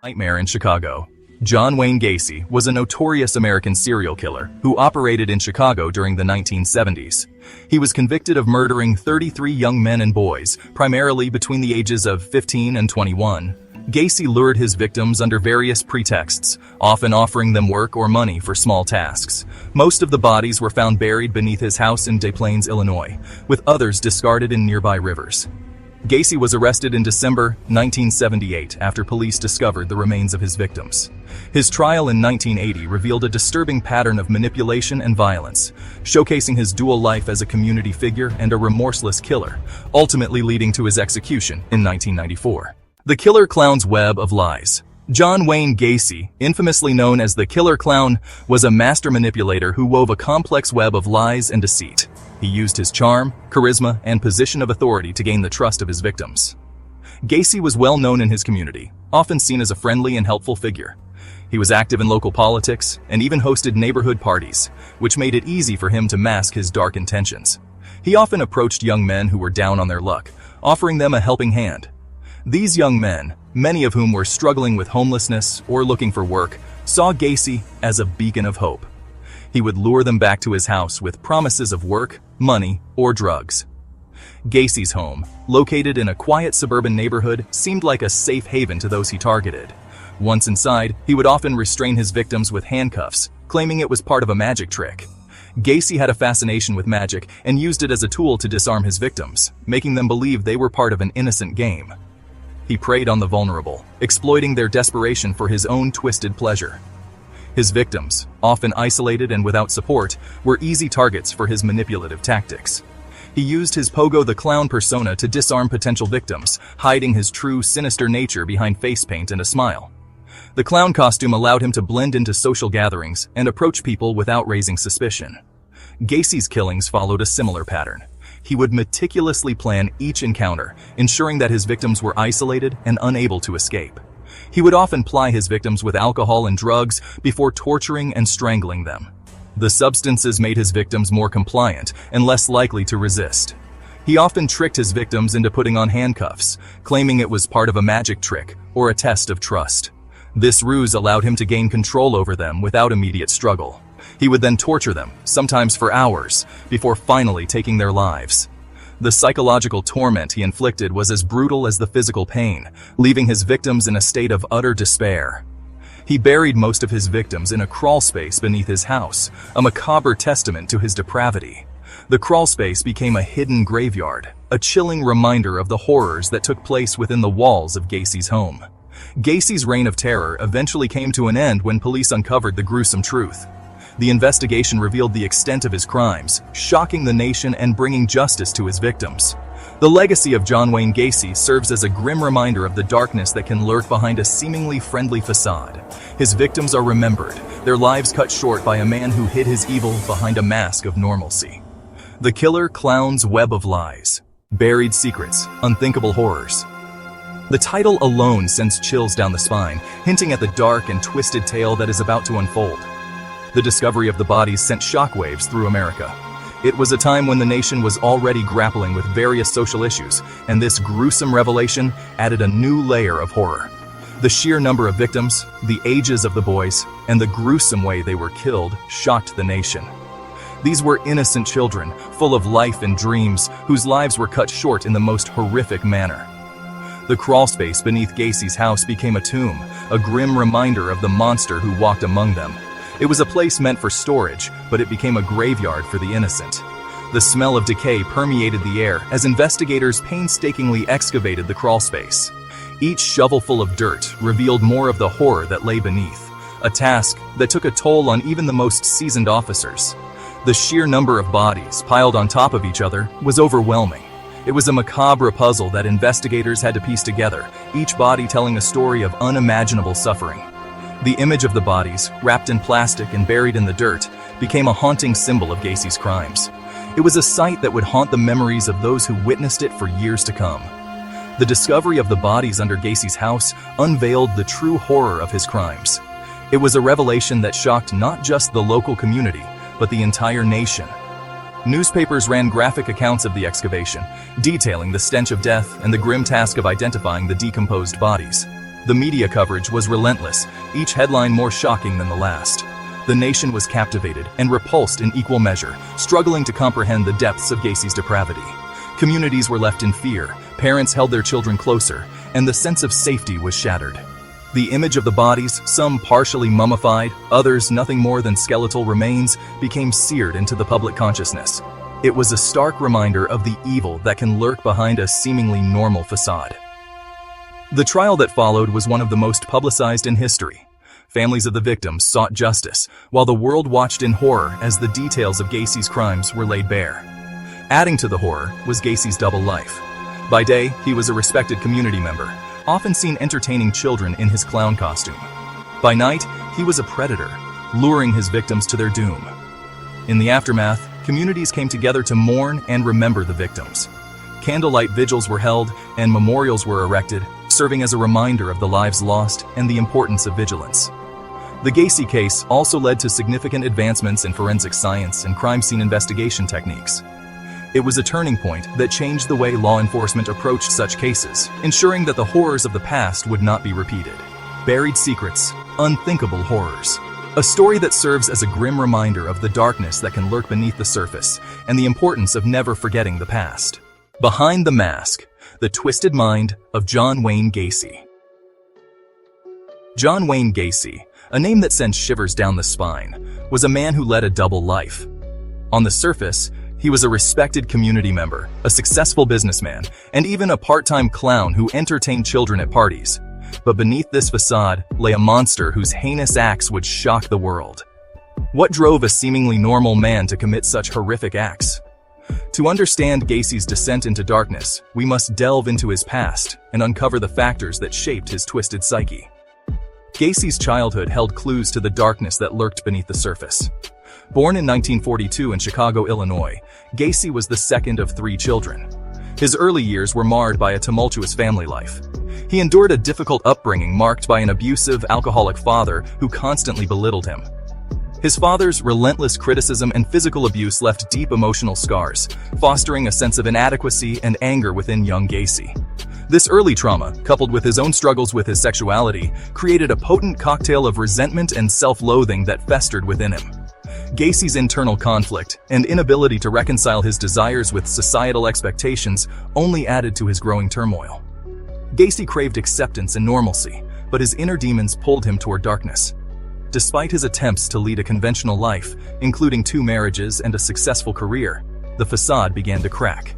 Nightmare in Chicago. John Wayne Gacy was a notorious American serial killer who operated in Chicago during the 1970s. He was convicted of murdering 33 young men and boys, primarily between the ages of 15 and 21. Gacy lured his victims under various pretexts, often offering them work or money for small tasks. Most of the bodies were found buried beneath his house in Des Plaines, Illinois, with others discarded in nearby rivers. Gacy was arrested in December 1978 after police discovered the remains of his victims. His trial in 1980 revealed a disturbing pattern of manipulation and violence, showcasing his dual life as a community figure and a remorseless killer, ultimately leading to his execution in 1994. The Killer Clown's Web of Lies. John Wayne Gacy, infamously known as the Killer Clown, was a master manipulator who wove a complex web of lies and deceit. He used his charm, charisma, and position of authority to gain the trust of his victims. Gacy was well known in his community, often seen as a friendly and helpful figure. He was active in local politics and even hosted neighborhood parties, which made it easy for him to mask his dark intentions. He often approached young men who were down on their luck, offering them a helping hand. These young men, many of whom were struggling with homelessness or looking for work, saw Gacy as a beacon of hope. He would lure them back to his house with promises of work, money, or drugs. Gacy's home, located in a quiet suburban neighborhood, seemed like a safe haven to those he targeted. Once inside, he would often restrain his victims with handcuffs, claiming it was part of a magic trick. Gacy had a fascination with magic and used it as a tool to disarm his victims, making them believe they were part of an innocent game. He preyed on the vulnerable, exploiting their desperation for his own twisted pleasure. His victims, often isolated and without support, were easy targets for his manipulative tactics. He used his Pogo the Clown persona to disarm potential victims, hiding his true sinister nature behind face paint and a smile. The clown costume allowed him to blend into social gatherings and approach people without raising suspicion. Gacy's killings followed a similar pattern. He would meticulously plan each encounter, ensuring that his victims were isolated and unable to escape. He would often ply his victims with alcohol and drugs before torturing and strangling them. The substances made his victims more compliant and less likely to resist. He often tricked his victims into putting on handcuffs, claiming it was part of a magic trick or a test of trust. This ruse allowed him to gain control over them without immediate struggle. He would then torture them, sometimes for hours, before finally taking their lives. The psychological torment he inflicted was as brutal as the physical pain, leaving his victims in a state of utter despair. He buried most of his victims in a crawl space beneath his house, a macabre testament to his depravity. The crawl space became a hidden graveyard, a chilling reminder of the horrors that took place within the walls of Gacy's home. Gacy's reign of terror eventually came to an end when police uncovered the gruesome truth. The investigation revealed the extent of his crimes, shocking the nation and bringing justice to his victims. The legacy of John Wayne Gacy serves as a grim reminder of the darkness that can lurk behind a seemingly friendly facade. His victims are remembered, their lives cut short by a man who hid his evil behind a mask of normalcy. The Killer Clown's Web of Lies. Buried secrets, unthinkable horrors. The title alone sends chills down the spine, hinting at the dark and twisted tale that is about to unfold. The discovery of the bodies sent shockwaves through America. It was a time when the nation was already grappling with various social issues, and this gruesome revelation added a new layer of horror. The sheer number of victims, the ages of the boys, and the gruesome way they were killed shocked the nation. These were innocent children, full of life and dreams, whose lives were cut short in the most horrific manner. The crawlspace beneath Gacy's house became a tomb, a grim reminder of the monster who walked among them. It was a place meant for storage, but it became a graveyard for the innocent. The smell of decay permeated the air as investigators painstakingly excavated the crawlspace. Each shovelful of dirt revealed more of the horror that lay beneath, a task that took a toll on even the most seasoned officers. The sheer number of bodies piled on top of each other was overwhelming. It was a macabre puzzle that investigators had to piece together, each body telling a story of unimaginable suffering. The image of the bodies, wrapped in plastic and buried in the dirt, became a haunting symbol of Gacy's crimes. It was a sight that would haunt the memories of those who witnessed it for years to come. The discovery of the bodies under Gacy's house unveiled the true horror of his crimes. It was a revelation that shocked not just the local community, but the entire nation. Newspapers ran graphic accounts of the excavation, detailing the stench of death and the grim task of identifying the decomposed bodies. The media coverage was relentless, each headline more shocking than the last. The nation was captivated and repulsed in equal measure, struggling to comprehend the depths of Gacy's depravity. Communities were left in fear, parents held their children closer, and the sense of safety was shattered. The image of the bodies, some partially mummified, others nothing more than skeletal remains, became seared into the public consciousness. It was a stark reminder of the evil that can lurk behind a seemingly normal facade. The trial that followed was one of the most publicized in history. Families of the victims sought justice, while the world watched in horror as the details of Gacy's crimes were laid bare. Adding to the horror was Gacy's double life. By day, he was a respected community member, often seen entertaining children in his clown costume. By night, he was a predator, luring his victims to their doom. In the aftermath, communities came together to mourn and remember the victims. Candlelight vigils were held and memorials were erected, serving as a reminder of the lives lost and the importance of vigilance. The Gacy case also led to significant advancements in forensic science and crime scene investigation techniques. It was a turning point that changed the way law enforcement approached such cases, ensuring that the horrors of the past would not be repeated. Buried secrets, unthinkable horrors. A story that serves as a grim reminder of the darkness that can lurk beneath the surface and the importance of never forgetting the past. Behind the Mask, the twisted mind of John Wayne Gacy. John Wayne Gacy, a name that sends shivers down the spine, was a man who led a double life. On the surface, he was a respected community member, a successful businessman, and even a part-time clown who entertained children at parties. But beneath this facade lay a monster whose heinous acts would shock the world. What drove a seemingly normal man to commit such horrific acts? To understand Gacy's descent into darkness, we must delve into his past and uncover the factors that shaped his twisted psyche. Gacy's childhood held clues to the darkness that lurked beneath the surface. Born in 1942 in Chicago, Illinois, Gacy was the second of 3 children. His early years were marred by a tumultuous family life. He endured a difficult upbringing marked by an abusive, alcoholic father who constantly belittled him. His father's relentless criticism and physical abuse left deep emotional scars, fostering a sense of inadequacy and anger within young Gacy. This early trauma, coupled with his own struggles with his sexuality, created a potent cocktail of resentment and self-loathing that festered within him. Gacy's internal conflict and inability to reconcile his desires with societal expectations only added to his growing turmoil. Gacy craved acceptance and normalcy, but his inner demons pulled him toward darkness. Despite his attempts to lead a conventional life, including 2 marriages and a successful career, the facade began to crack.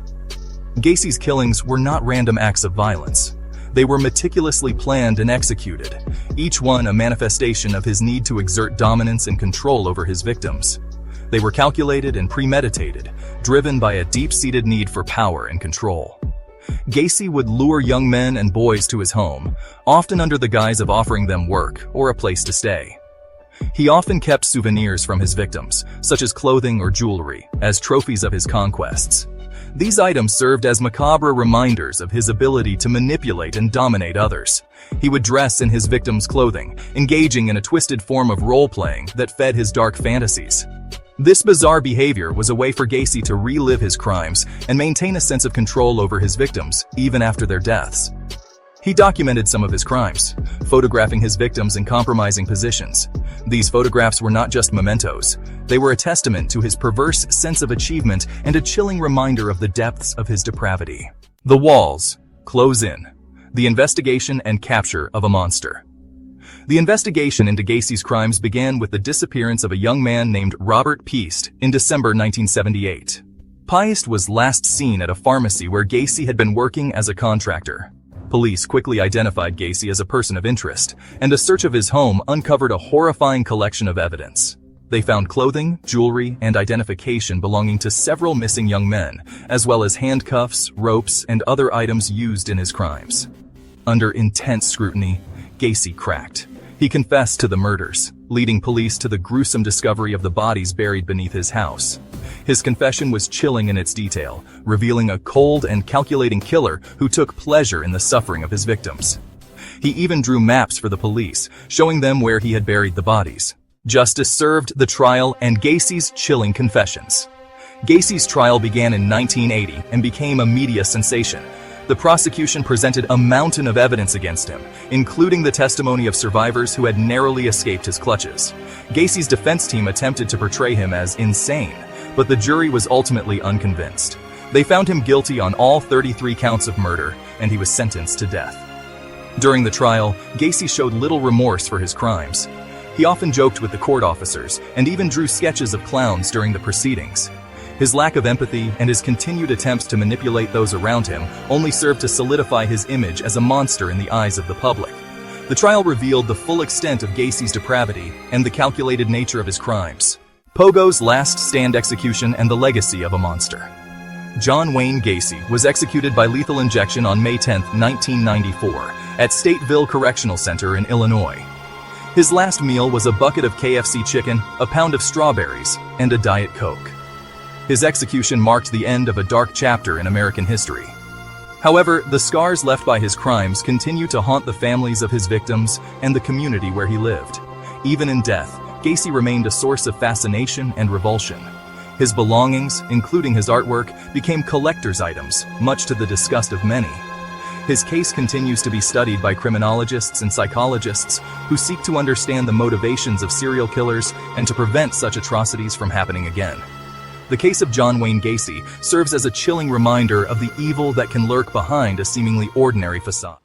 Gacy's killings were not random acts of violence. They were meticulously planned and executed, each one a manifestation of his need to exert dominance and control over his victims. They were calculated and premeditated, driven by a deep-seated need for power and control. Gacy would lure young men and boys to his home, often under the guise of offering them work or a place to stay. He often kept souvenirs from his victims, such as clothing or jewelry, as trophies of his conquests. These items served as macabre reminders of his ability to manipulate and dominate others. He would dress in his victims' clothing, engaging in a twisted form of role-playing that fed his dark fantasies. This bizarre behavior was a way for Gacy to relive his crimes and maintain a sense of control over his victims, even after their deaths. He documented some of his crimes, photographing his victims in compromising positions. These photographs were not just mementos. They were a testament to his perverse sense of achievement and a chilling reminder of the depths of his depravity. The walls close in. The investigation and capture of a monster. The investigation into Gacy's crimes began with the disappearance of a young man named Robert Piest in December 1978. Piest was last seen at a pharmacy where Gacy had been working as a contractor. Police quickly identified Gacy as a person of interest, and a search of his home uncovered a horrifying collection of evidence. They found clothing, jewelry, and identification belonging to several missing young men, as well as handcuffs, ropes, and other items used in his crimes. Under intense scrutiny, Gacy cracked. He confessed to the murders, leading police to the gruesome discovery of the bodies buried beneath his house. His confession was chilling in its detail, revealing a cold and calculating killer who took pleasure in the suffering of his victims. He even drew maps for the police, showing them where he had buried the bodies. Justice served the trial and Gacy's chilling confessions. Gacy's trial began in 1980 and became a media sensation, The prosecution presented a mountain of evidence against him, including the testimony of survivors who had narrowly escaped his clutches. Gacy's defense team attempted to portray him as insane, but the jury was ultimately unconvinced. They found him guilty on all 33 counts of murder, and he was sentenced to death. During the trial, Gacy showed little remorse for his crimes. He often joked with the court officers and even drew sketches of clowns during the proceedings. His lack of empathy and his continued attempts to manipulate those around him only served to solidify his image as a monster in the eyes of the public. The trial revealed the full extent of Gacy's depravity and the calculated nature of his crimes. Pogo's last stand execution and the legacy of a monster. John Wayne Gacy was executed by lethal injection on May 10, 1994, at Stateville Correctional Center in Illinois. His last meal was a bucket of KFC chicken, a pound of strawberries, and a Diet Coke. His execution marked the end of a dark chapter in American history. However, the scars left by his crimes continue to haunt the families of his victims and the community where he lived. Even in death, Gacy remained a source of fascination and revulsion. His belongings, including his artwork, became collector's items, much to the disgust of many. His case continues to be studied by criminologists and psychologists who seek to understand the motivations of serial killers and to prevent such atrocities from happening again. The case of John Wayne Gacy serves as a chilling reminder of the evil that can lurk behind a seemingly ordinary facade.